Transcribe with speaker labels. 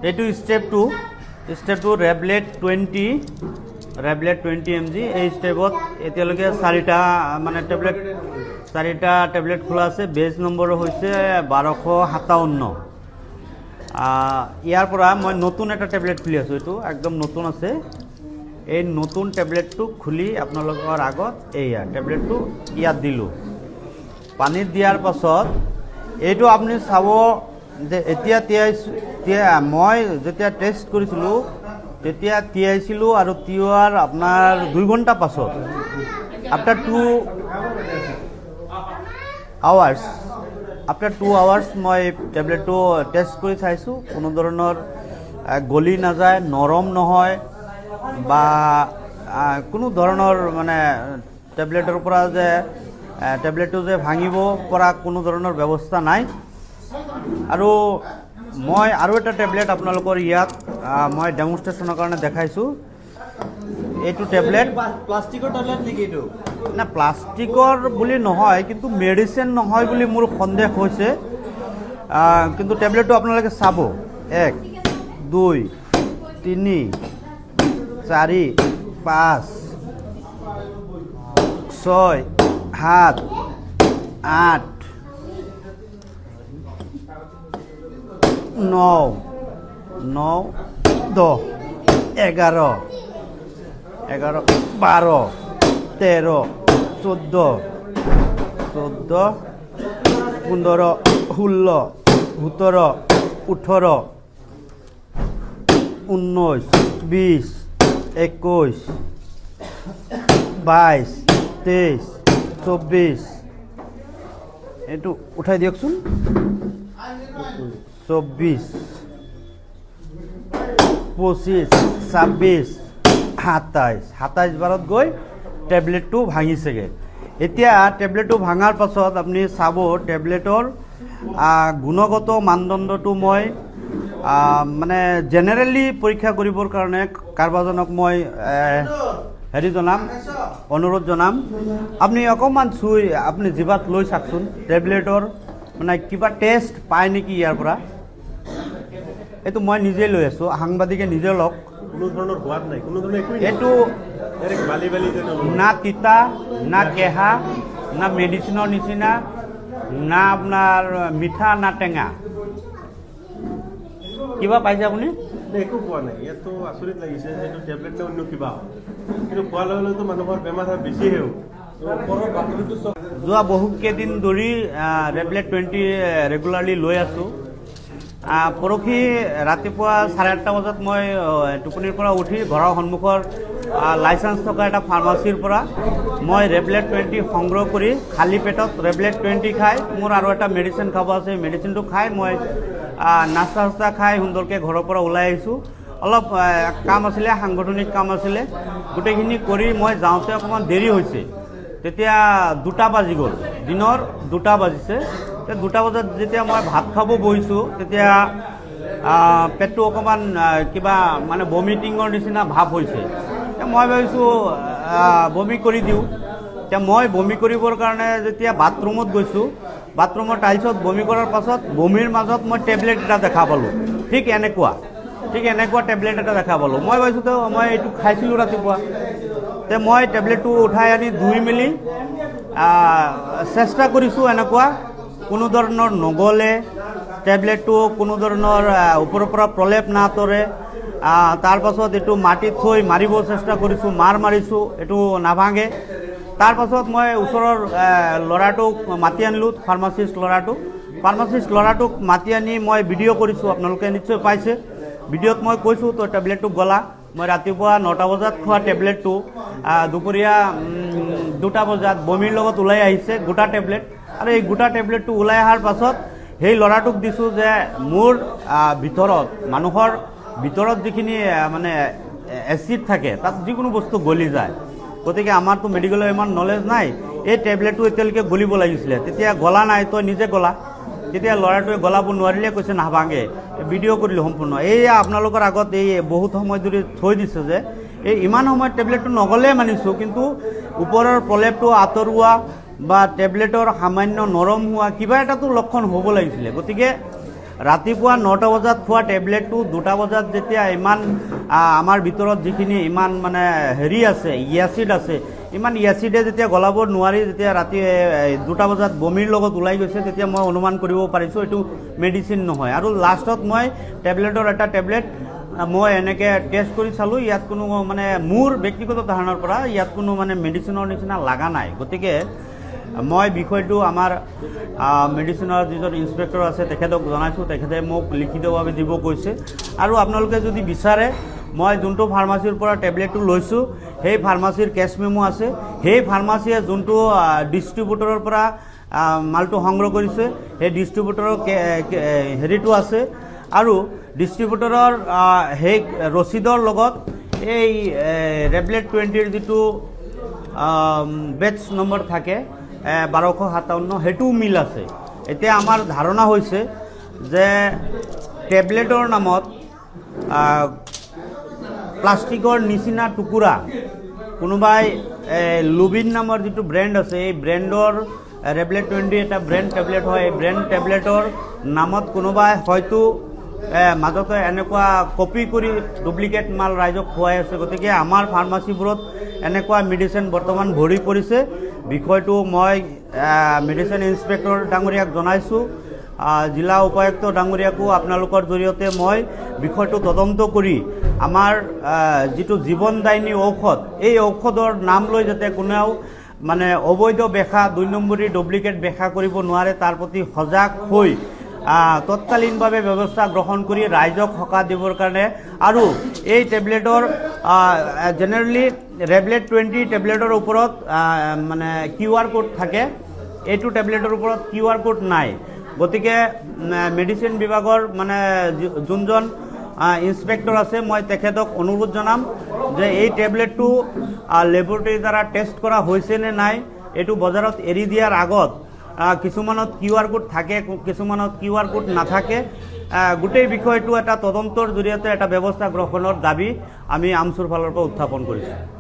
Speaker 1: এইটো step 2 ৰেবলেট 20 mg এই ষ্টেপত এতিয়ালৈকে 4টা মানে চাৰিটা টেবলেট খোলা আছে। বেজ নম্বৰ হৈছে 1257। ইয়াৰ পৰা মই নতুন এটা টেবলেট খুলি আছোঁ, এইটো একদম নতুন আছে। এই নতুন টেবলেটটো খুলি আপোনালোকৰ আগত এইয়া টেবলেটটো ইয়াত দিলোঁ। পানীত দিয়াৰ পাছত এইটো আপুনি চাব যে এতিয়া মই যেতিয়া টেষ্ট কৰিছিলোঁ তেতিয়া তিয়াইছিলোঁ আৰু তিওৱাৰ আপোনাৰ 2 ঘণ্টা পাছত আফটাৰ 2 আৱাৰ্ছ মই টেবলেটটো টেষ্ট কৰি চাইছোঁ। কোনো ধৰণৰ গলি নাযায়, নৰম নহয় বা কোনো ধৰণৰ মানে টেবলেটৰ পৰা যে টেবলেটটো যে ভাঙিব পৰা কোনো ধৰণৰ ব্যৱস্থা নাই। আৰু মই আৰু এটা টেবলেট আপোনালোকৰ ইয়াত মই ডেমনষ্ট্ৰেশ্যনৰ কাৰণে দেখাইছোঁ। এইটো টেবলেট
Speaker 2: প্লাষ্টিকৰ টেবলেট নেকি? এইটো
Speaker 1: না প্লাষ্টিকৰ বুলি নহয়, কিন্তু মেডিচিন নহয় বুলি মোৰ সন্দেহ হৈছে। কিন্তু টেবলেটটো আপোনালোকে চাব 1 2 3 4 5 6 7 8 9 10 11 12 13 14 15 16 17 18 19 20 21 22 23 24 এইটো উঠাই দিয়কচোন। 24 25 26 27 বাৰত গৈ টেবলেটটো ভাঙিছেগৈ। এতিয়া টেবলেটটো ভাঙাৰ পাছত আপুনি চাব টেবলেটৰ গুণগত মানদণ্ডটো মই মানে জেনেৰেলি পৰীক্ষা কৰিবৰ কাৰণে কাৰোবাজনক মই অনুৰোধ জনাম। আপুনি অকণমান চুই আপুনি জিভাত লৈ চাওকচোন টেবলেটৰ মানে কিবা টেষ্ট পায় নেকি ইয়াৰ পৰা। এইটো মই নিজে লৈ আছোঁ, সাংবাদিকে নিজে লওক।
Speaker 2: কোনো ধৰণৰ সোৱাদ নাই, কোনো ধৰণৰ একো
Speaker 1: এইটো না তিতা না কেহা না মেডিচিনৰ নিচিনা না আপোনাৰ মিঠা না টেঙা। কিবা পাইছে আপুনি?
Speaker 2: একো পোৱা নাই। ইয়াতো আচৰিত লাগিছে যে এইটো টেবলেট অন্য কিবা, কিন্তু খোৱাৰ লগে লগেতো মানুহৰ বেমাৰ হয় বেছিহে হ'ব।
Speaker 1: যোৱা বহুকেইদিন ধৰি ৰেবলেট 20 ৰেগুলাৰলি লৈ আছোঁ। পৰহি ৰাতিপুৱা 8:30 বজাত মই টোপনিৰ পৰা উঠি ঘৰৰ সন্মুখৰ লাইচেঞ্চ থকা এটা ফাৰ্মাচীৰ পৰা মই ৰেবলেট 20 সংগ্ৰহ কৰি খালী পেটত ৰেবলেট 20 খাই মোৰ আৰু এটা মেডিচিন খাব আছে, মেডিচিনটো খাই মই নাস্তা চাস্তা খাই সুন্দৰকৈ ঘৰৰ পৰা ওলাই আহিছোঁ। অলপ কাম আছিলে, সাংগঠনিক কাম আছিলে, গোটেইখিনি কৰি মই যাওঁতে অকণমান দেৰি হৈছে। তেতিয়া 2টা বাজি গ'ল, দিনৰ 2টা বাজিছে। 2টা বজাত যেতিয়া মই ভাত খাব বহিছোঁ তেতিয়া পেটটো অকণমান কিবা মানে ভমিটিঙৰ নিচিনা ভাৱ হৈছে। মই ভাবিছোঁ বমি কৰি দিওঁ। এতিয়া মই বমি কৰিবৰ কাৰণে যেতিয়া বাথৰুমত গৈছোঁ, বাথৰুমৰ টাইলছত বমি কৰাৰ পাছত বমিৰ মাজত মই টেবলেট এটা দেখা পালোঁ। ঠিক এনেকুৱা টেবলেট এটা দেখা পালোঁ। মই ভাবিছোঁ মই এইটো খাইছিলোঁ ৰাতিপুৱা। মই টেবলেটটো উঠাই আনি ধুই মেলি চেষ্টা কৰিছোঁ, এনেকুৱা কোনো ধৰণৰ নগলে, টেবলেটটো কোনো ধৰণৰ ওপৰৰ পৰা প্ৰলেপ নাতৰে। তাৰ পাছত এইটো মাটিত থৈ মাৰিব চেষ্টা কৰিছোঁ, মাৰিছোঁ, এইটো নাভাঙে। তাৰ পাছত মই ওচৰৰ ল'ৰাটোক মাতি আনিলোঁ, ফাৰ্মাচিষ্ট ল'ৰাটোক মাতি আনি মই ভিডিঅ' কৰিছোঁ। আপোনালোকে নিশ্চয় পাইছে। ভিডিঅ'ত মই কৈছোঁ তই টেবলেটটো গলা। মই ৰাতিপুৱা 9টা বজাত খোৱা টেবলেটটো দুপৰীয়া 2টা বজাত বমিৰ লগত ওলাই আহিছে গোটা টেবলেট। আৰু এই গোটা টেবলেটটো ওলাই অহাৰ পাছত সেই ল'ৰাটোক দিছোঁ যে মোৰ ভিতৰত মানুহৰ ভিতৰত যিখিনি মানে এচিড থাকে তাত যিকোনো বস্তু গলি যায়। গতিকে আমাৰতো মেডিকেলৰ ইমান নলেজ নাই। এই টেবলেটটো এতিয়ালৈকে গলিব লাগিছিলে, তেতিয়া গলা নাই, তই নিজে গলা। তেতিয়া ল'ৰাটোৱে গলাব নোৱাৰিলে, কৈছে নাভাঙে। ভিডিঅ' কৰিলোঁ সম্পূৰ্ণ। এইয়া আপোনালোকৰ আগত এই বহুত সময় ধৰি থৈ দিছে যে এই ইমান সময়ত টেবলেটটো নগ'লে মানিছোঁ, কিন্তু ওপৰৰ প্ৰলেপটো আঁতৰোৱা বা টেবলেটৰ সামান্য নৰম হোৱা কিবা এটাতো লক্ষণ হ'ব লাগিছিলে। গতিকে ৰাতিপুৱা 9টা বজাত খোৱা টেবলেটটো 2টা বজাত যেতিয়া ইমান আমাৰ ভিতৰত যিখিনি ইমান মানে হেৰি আছে ইয়াচিড আছে ইমান ইয়াচিডে যেতিয়া গলাব নোৱাৰি যেতিয়া ৰাতি 2টা বজাত বমিৰ লগত ওলাই গৈছে তেতিয়া মই অনুমান কৰিব পাৰিছোঁ এইটো মেডিচিন নহয় আৰু লাষ্টত মই টেবলেটৰ এটা টেবলেট মই এনেকৈ টেষ্ট কৰি চালোঁ ইয়াত কোনো মানে মোৰ ব্যক্তিগত ধাৰণাৰ পৰা ইয়াত কোনো মানে মেডিচিনৰ নিচিনা লগা নাই গতিকে মই বিষয়টো আমাৰ মেডিচিনৰ যিজন ইনস্পেক্টৰ আছে তেখেতক জনাইছোঁ তেখেতে মোক লিখিতভাৱে দিব কৈছে আৰু আপোনালোকে যদি বিচাৰে মই যোনটো ফাৰ্মাচীৰ পৰা টেবলেটটো লৈছোঁ সেই ফাৰ্মাচীৰ কেছ মেমো আছে সেই ফাৰ্মাচীয়ে যোনটো ডিষ্ট্ৰিবিউটৰৰ পৰা মালটো সংগ্ৰহ কৰিছে সেই ডিষ্ট্ৰিবিউটৰৰ হেৰিটো আছে আৰু ডিষ্ট্ৰিবিউটৰৰ সেই ৰচিদৰ লগত এই ৰেবলেট 20ৰ যিটো বেটছ নম্বৰ থাকে 1257 সেইটোও মিল আছে এতিয়া আমাৰ ধাৰণা হৈছে যে টেবলেটৰ নামত প্লাষ্টিকৰ নিচিনা টুকুৰা কোনোবাই লুবিন নামৰ যিটো ব্ৰেণ্ড আছে এই ব্ৰেণ্ডৰ ৰেবলেট 20 এটা ব্ৰেণ্ড টেবলেট হয় এই ব্ৰেণ্ড টেবলেটৰ নামত কোনোবাই হয়তো মাজতে এনেকুৱা কপি কৰি ডুপ্লিকেট মাল ৰাইজক খুৱাই আছে গতিকে আমাৰ ফাৰ্মাচীবোৰত এনেকুৱা মেডিচিন বৰ্তমান ভৰি পৰিছে বিষয়টো মই মেডিচিন ইনস্পেক্টৰ ডাঙৰীয়াক জনাইছোঁ জিলা উপায়ুক্ত ডাঙৰীয়াকো আপোনালোকৰ জৰিয়তে মই বিষয়টো তদন্ত কৰি আমাৰ যিটো জীৱনদায়িনী ঔষধ এই ঔষধৰ নাম লৈ যাতে কোনেও মানে অবৈধ বেখা 2 নম্বৰী ডুপ্লিকেট বেখা কৰিব নোৱাৰে তাৰ প্ৰতি সজাগ হৈ তৎকালীনভাৱে ব্যৱস্থা গ্ৰহণ কৰি ৰাইজক সকাহ দিবৰ কাৰণে আৰু এই টেবলেটৰ জেনেৰেলি ৰেবলেট 20 টেবলেটৰ ওপৰত মানে QR কোড থাকে এইটো টেবলেটৰ ওপৰত QR কোড নাই গতিকে মেডিচিন বিভাগৰ মানে যোনজন ইনস্পেক্টৰ আছে মই তেখেতক অনুৰোধ জনাম যে এই টেবলেটটো লেবৰেটৰীৰ দ্বাৰা টেষ্ট কৰা হৈছে নে নাই এইটো বজাৰত এৰি দিয়াৰ আগত কিছুমানত QR কোড থাকে কিছুমানত QR কোড নাথাকে গোটেই বিষয়টো এটা তদন্তৰ জৰিয়তে এটা ব্যৱস্থা গ্ৰহণৰ দাবী আমি আমচুৰ ফালৰ পৰা উত্থাপন কৰিছোঁ